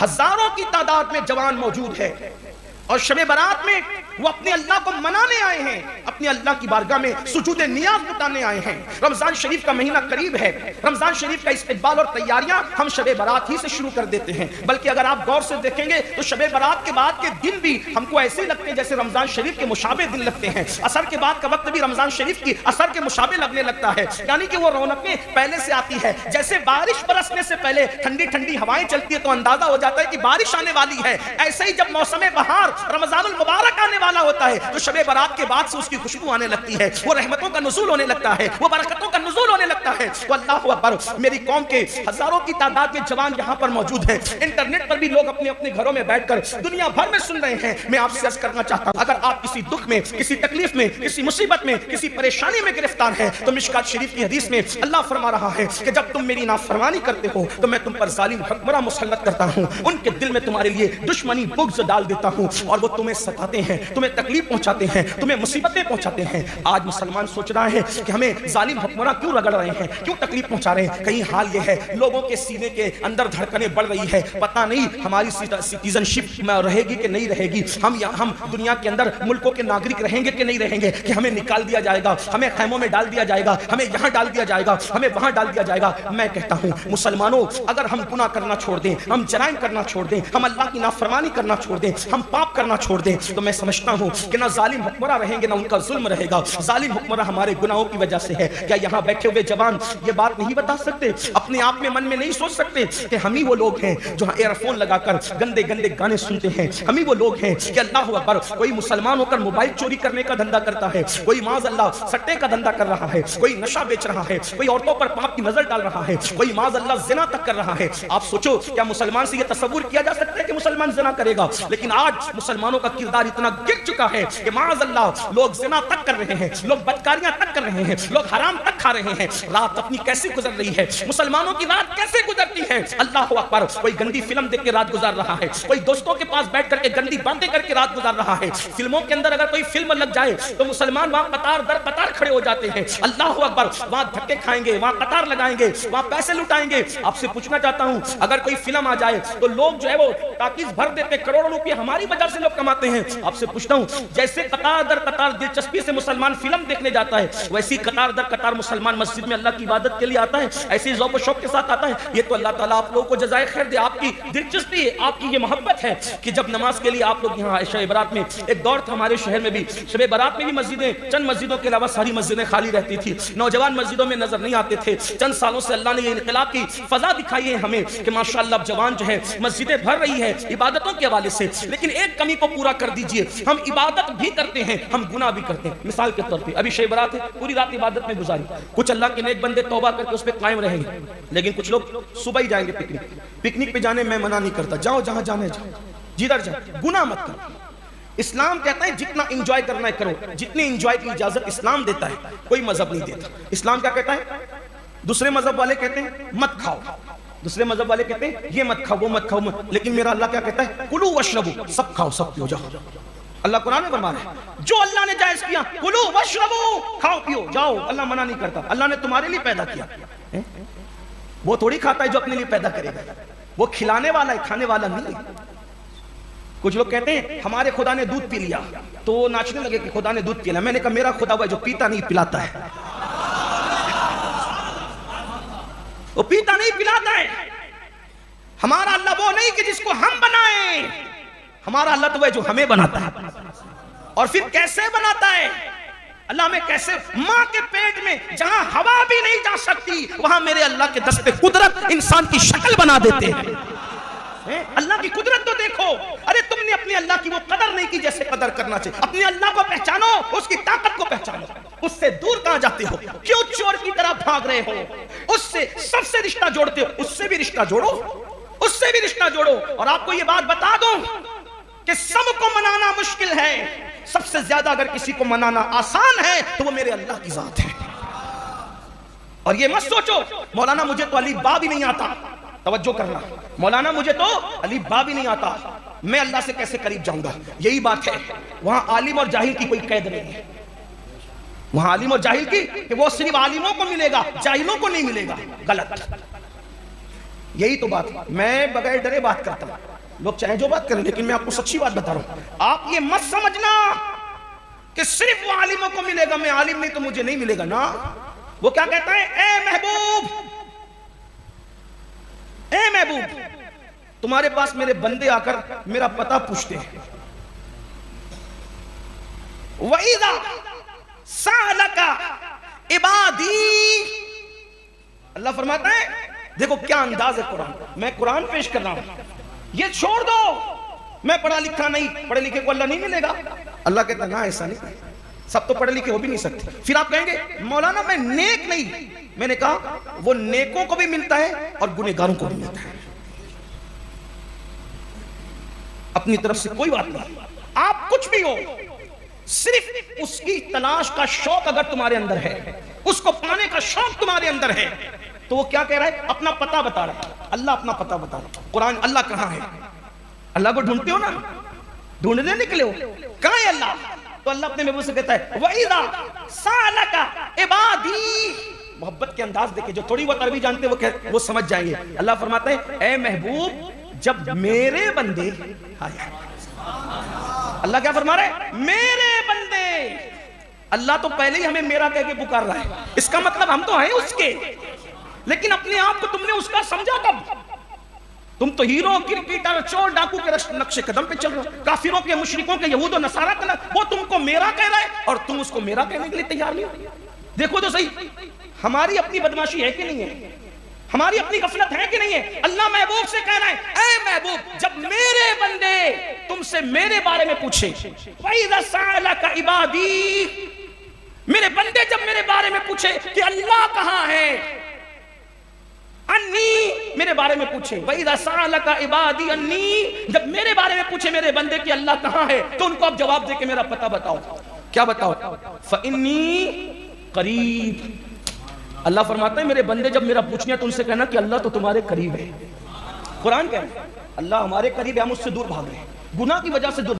ہزاروں کی تعداد میں جوان موجود ہے اور شب برات میں وہ اپنے اللہ کو منانے آئے ہیں، اپنے اللہ کی بارگاہ میں سجود نیاز بتانے آئے ہیں۔ رمضان شریف کا مہینہ قریب ہے، رمضان شریف کا استقبال اور تیاریاں ہم شب برات ہی سے شروع کر دیتے ہیں، بلکہ اگر آپ غور سے دیکھیں گے تو شب برات کے بعد کے دن بھی ہم کو ایسے لگتے ہیں جیسے رمضان شریف کے مشابہ دن لگتے ہیں۔ عصر کے بعد کا وقت بھی رمضان شریف کی عصر کے مشابہ لگنے لگتا ہے، یعنی کہ وہ رونقیں پہلے سے آتی ہے۔ جیسے بارش برسنے سے پہلے ٹھنڈی ٹھنڈی ہوائیں چلتی ہے تو اندازہ ہو جاتا ہے کہ بارش آنے والی ہے، ایسے ہی جب موسم بہار رمضان المبارک آنے والا ہوتا ہے تو شب برات کے بعد سے اس کی خوشبو آنے لگتی ہے، وہ رحمتوں کا نزول ہونے لگتا ہے، وہ برکتوں کا نزول ہونے لگتا ہے۔ تو اللہ اکبر، میری قوم کے ہزاروں کی تعداد میں جوان یہاں پر موجود ہیں، انٹرنیٹ پر بھی لوگ اپنے اپنے گھروں میں بیٹھ کر دنیا بھر میں سن رہے ہیں۔ میں آپ سے عرض کرنا چاہتا ہوں، اگر آپ کسی دکھ میں، کسی تکلیف میں، کسی مصیبت میں، کسی پریشانی میں گرفتار ہیں تو مشکات شریف کی حدیث میں اللہ فرما رہا ہے کہ جب تم میری نافرمانی کرتے ہو تو میں تم پر ظالم حکمراں مسلط کرتا ہوں، ان کے دل میں تمہارے لیے دشمنی بغض ڈال دیتا ہوں اور وہ تمہیں ستاتے ہیں، تمہیں تکلیف پہنچاتے ہیں، تمہیں مصیبتیں پہنچاتے ہیں۔ آج مسلمان سوچ رہا ہے کہ ہمیں ظالم حکمراں کیوں رگڑ رہے ہیں، کیوں تکلیف پہنچا رہے ہیں؟ کہیں حال یہ ہے لوگوں کے سینے کے اندر دھڑکنیں بڑھ رہی ہے، پتہ نہیں ہماری سٹیزن شپ میں رہے گی کہ نہیں رہے گی، ہم دنیا کے اندر ملکوں کے ناگرک رہیں گے کہ نہیں رہیں گے، کہ ہمیں نکال دیا جائے گا، ہمیں خیموں میں ڈال دیا جائے گا، ہمیں یہاں ڈال دیا جائے گا، ہمیں وہاں ڈال دیا جائے گا۔ میں کہتا ہوں مسلمانوں، اگر ہم گناہ کرنا چھوڑ دیں، ہم جرائم کرنا چھوڑ دیں، ہم اللہ کی نافرمانی کرنا چھوڑ دیں، ہم پاپ کرنا چھوڑ دیں تو میں سمجھتا ہوں کہ نہ ظالم حکمراں رہیں گے نہ ان کا ظلم رہے گا۔ ظالم حکمراں ہمارے گناہوں کی وجہ سے ہے۔ کیا یہاں بیٹھے ہوئے جوان یہ بات نہیں بتا سکتے، اپنے آپ میں من میں نہیں سوچ سکتے کہ ہم ہی وہ لوگ ہیں جو ایئر فون لگا کر گندے گندے گانے سنتے ہیں؟ ہم ہی وہ لوگ ہیں کہ اللہ اکبر، کوئی مسلمان ہو کر موبائل چوری کرنے کا دھندا کرتا ہے، کوئی معاذ اللہ سٹے کا دھندا کر رہا ہے، کوئی نشہ بیچ رہا ہے، کوئی عورتوں پر پاپ کی نظر ڈال رہا ہے، کوئی معاذ اللہ زنا تک کر رہا ہے۔ آپ سوچو کیا مسلمان سے یہ تصور کیا جا سکتا ہے کہ مسلمان زنا کرے گا؟ لیکن آج مسلمانوں کا کردار اتنا گر چکا ہے کہ معاذ اللہ لوگ زنا تک کر رہے ہیں، لوگ بدکاریاں تک کر رہے ہیں، لوگ حرام تک کھا رہے ہیں۔ رات اپنی کیسے گزر رہی ہے؟ مسلمانوں کی رات کیسے گزرتی ہے؟ اللہ اکبر، کوئی گندی فلم دیکھ کے رات گزار رہا ہے، کوئی دوستوں کے پاس بیٹھ کر کے گندی باتیں کر کے رات گزار رہا ہے۔ فلموں کے اندر اگر کوئی فلم لگ جائے تو مسلمان وہاں قطار در قطار کھڑے ہو جاتے ہیں۔ اللہ اکبر، وہاں دھکے کھائیں گے، وہاں قطار لگائیں گے، وہاں پیسے لٹائیں گے۔ آپ سے پوچھنا چاہتا ہوں، اگر کوئی فلم آ جائے تو لوگ جو ہے وہ ٹاکیز بھر دیتے، کروڑوں روپے ہماری وجہ سے لوگ کماتے ہیں۔ آپ سے پوچھتا ہوں، جیسے قطار در قطار دلچسپی سے مسلمان فلم دیکھنے جاتا ہے، ویسی قطار در قطار مسلمان مسجد میں اللہ کی عبادت کے لیے آتا ہے، ایسی ذوق و شوق کے ساتھ آتا ہے۔ یہ تو اللہ تعالیٰ آپ لوگوں کو جزائے خیر دے، آپ کی دلچسپی ہے، آپ کی یہ محبت ہے کہ جب نماز کے لیے آپ لوگ یہاں شب برات میں، ایک دور تھا ہمارے شہر میں بھی، شب برات میں بھی مسجدیں، چند مسجدوں کے علاوہ ساری مسجدیں خالی رہتی تھی، نوجوان مسجدوں میں نظر نہیں آتے تھے۔ چند سالوں سے اللہ نے یہ انقلاب کی فضا دکھائی ہے ہمیں کہ ماشاءاللہ اب جوان جو ہے مسجدیں بھر رہی ہے عبادتوں کے حوالے سے۔ لیکن ایک کمی کو پورا کر دیجئے، ہم عبادت بھی کرتے ہیں، ہم گناہ بھی کرتے ہیں۔ مثال کے طور پہ ابھی شب برات ہے، پوری رات عبادت میں گزاری، کچھ اللہ کے نیک بندے توبہ کر کے اس پہ قائم رہیں گے، لیکن کچھ لوگ صبح ہی جائیں گے پکنک پہ جانے میں منع نہیں کرتا، جاؤ جہاں جانے جاؤ، جدھر جاؤ، گناہ مت کرو۔ اسلام کہتا ہے جتنا انجوائے کرنا ہے کرو، جتنی انجوائے کی اجازت اسلام دیتا ہے کوئی مذہب نہیں دیتا۔ اسلام کیا کہتا ہے؟ دوسرے مذہب والے کہتے ہیں مت کھاؤ، دوسرے مذہب والے کہتے ہیں یہ مت کھاؤ وہ مت کھاؤ، لیکن میرا اللہ کیا کہتا ہے؟ کلو واشربو، سب کھاؤ سب پیو جاؤ۔ اللہ قرآن میں فرما رہا ہے جو اللہ نے جائز کیا کلو واشربو، کھاؤ پیو جاؤ، اللہ منع نہیں کرتا۔ اللہ نے تمہارے لیے پیدا کیا، وہ تھوڑی کھاتا ہے جو اپنے لیے پیدا کرے گا، وہ کھلانے والا ہے، کھانے والا نہیں ہے۔ کچھ لوگ کہتے ہیں ہمارے خدا نے دودھ پی لیا تو وہ ناچنے لگے کہ خدا نے دودھ پی لیا۔ میں نے کہا میرا خدا وہ ہے جو پیتا نہیں پلاتا ہے، وہ پیتا نہیں پلاتا ہے۔ ہمارا اللہ وہ نہیں کہ جس کو ہم بنائیں، ہمارا اللہ تو وہ ہے جو ہمیں بناتا ہے۔ اور پھر کیسے بناتا ہے؟ اللہ میں کیسے؟ ماں کے پیٹ میں جہاں ہوا بھی نہیں جا سکتی وہاں میرے اللہ کے دست قدرت انسان کی شکل بنا دیتے ہیں۔ اللہ کی قدرت تو دیکھو۔ ارے تم نے اپنے اللہ کی وہ قدر نہیں کی جیسے قدر کرنا چاہیے۔ اپنے اللہ کو پہچانو، اس کی طاقت کو پہچانو۔ اس سے دور کہاں جاتے ہو؟ کیوں چور کی طرح بھاگ رہے ہو؟ اس سے سب سے رشتہ جوڑتے ہو، اس سے بھی رشتہ جوڑو، اس سے بھی رشتہ جوڑو۔ اور آپ کو یہ بات بتا دوں کہ سب کو منانا مشکل ہے، سب سے زیادہ اگر کسی کو منانا آسان ہے تو وہ میرے اللہ کی ذات ہے۔ اور یہ مت سوچو مولانا مجھے تو الف با بھی نہیں آتا، توجہ کرنا، مولانا مجھے تو الف با بھی نہیں آتا، میں اللہ سے کیسے قریب جاؤں گا؟ یہی بات ہے، وہاں عالم اور جاہل کی کوئی قید نہیں ہے۔ وہاں عالم اور جاہل کی کہ وہ صرف عالموں کو ملے گا، جاہلوں کو نہیں ملے گا، غلط۔ یہی تو بات، میں بغیر ڈرے بات کرتا ہوں۔ لوگ چاہے جو بات کریں، لیکن میں آپ کو سچی بات بتا رہا ہوں. آپ یہ مت سمجھنا کہ صرف وہ عالموں کو ملے گا، میں عالم نہیں تو مجھے نہیں ملے گا نا. وہ کیا کہتا ہے؟ اے محبوب، اے محبوب، تمہارے پاس میرے بندے آ کر میرا پتہ پوچھتے ہیں. وَإِذَا سَأَلَكَ عِبَادِي، اللہ فرماتا ہے دیکھو کیا انداز ہے قرآن. میں قرآن پیش کر رہا ہوں، یہ چھوڑ دو میں پڑھا لکھا نہیں، پڑھے لکھے کو اللہ نہیں ملے گا. اللہ کہتا ہے نا ایسا نہیں، سب تو پڑھے لکھے ہو بھی نہیں سکتے. پھر آپ کہیں گے مولانا میں نیک نہیں. میں نے کہا وہ نیکوں کو بھی ملتا ہے اور گنہگاروں کو بھی ملتا ہے. اپنی طرف سے کوئی بات نہیں، آپ کچھ بھی ہو، صرف اس کی تلاش کا شوق اگر تمہارے اندر ہے، اس کو پانے کا شوق تمہارے اندر ہے، تو وہ کیا کہہ رہا ہے؟ اپنا پتہ بتا رہا ہے. اللہ اپنا پتہ بتا رہا ہے. قرآن اللہ کہاں ہے؟ اللہ کو ڈھونڈتے ہو نا، ڈھونڈنے نکلے ہو، کہاں ہے اللہ؟ تو اللہ اپنے محبوب سے کہتا ہے وَإِذَا سَأَلَكَ عِبَادِي. محبت کے انداز دیکھیں، جو تھوڑی بہت عربی جانتے ہیں وہ سمجھ جائیں گے. اللہ فرماتا ہے اے محبوب جب میرے بندے، اللہ کیا فرما رہا ہے؟ میرے بندے. اللہ تو پہلے ہی ہمیں میرا کہہ کے پکار رہا ہے. اس کا مطلب ہم تو ہیں اس کے، لیکن اپنے آپ کو تم نے اس کا سمجھا کب؟ تم تو ہیرو، کرکٹر، چور، ڈاکو کے نقش قدم پہ چل رہے ہو. کافروں کے، مشرکوں کے، یہود و نصارہ کا وہ تم کو میرا کہہ رہا ہے اور تم اس کو میرا کہنے کے لیے تیار نہیں. دیکھو تو صحیح، ہماری اپنی بدماشی ہے کہ نہیں ہے؟ ہماری اپنی غفلت ہے کہ نہیں ہے؟ اللہ محبوب سے کہہ رہا ہے اے محبوب جب میرے بندے تم سے میرے بارے میں پوچھے، وَإِذَا سَأَلَكَ عِبَادِي، میرے بندے جب میرے بارے میں پوچھے کہ اللہ کہاں ہے، انی، میرے بارے میں پوچھے، وَإِذَا سَأَلَكَ عِبَادِي انی، جب میرے بارے میں پوچھے میرے بندے کہ اللہ کہاں ہے، تو ان کو اب جواب دے کہ میرا پتہ بتاؤ. کیا بتاؤ؟ فَإِنِّي قریب. اللہ فرماتا ہے میرے بندے جب میرا پوچھنے تو ان سے کہنا کہ اللہ تو تمہارے قریب ہے. قرآن کہہ رہا ہے اللہ ہمارے قریب ہے، ہم اس سے دور بھاگ رہے ہیں، گناہ کی وجہ سے دور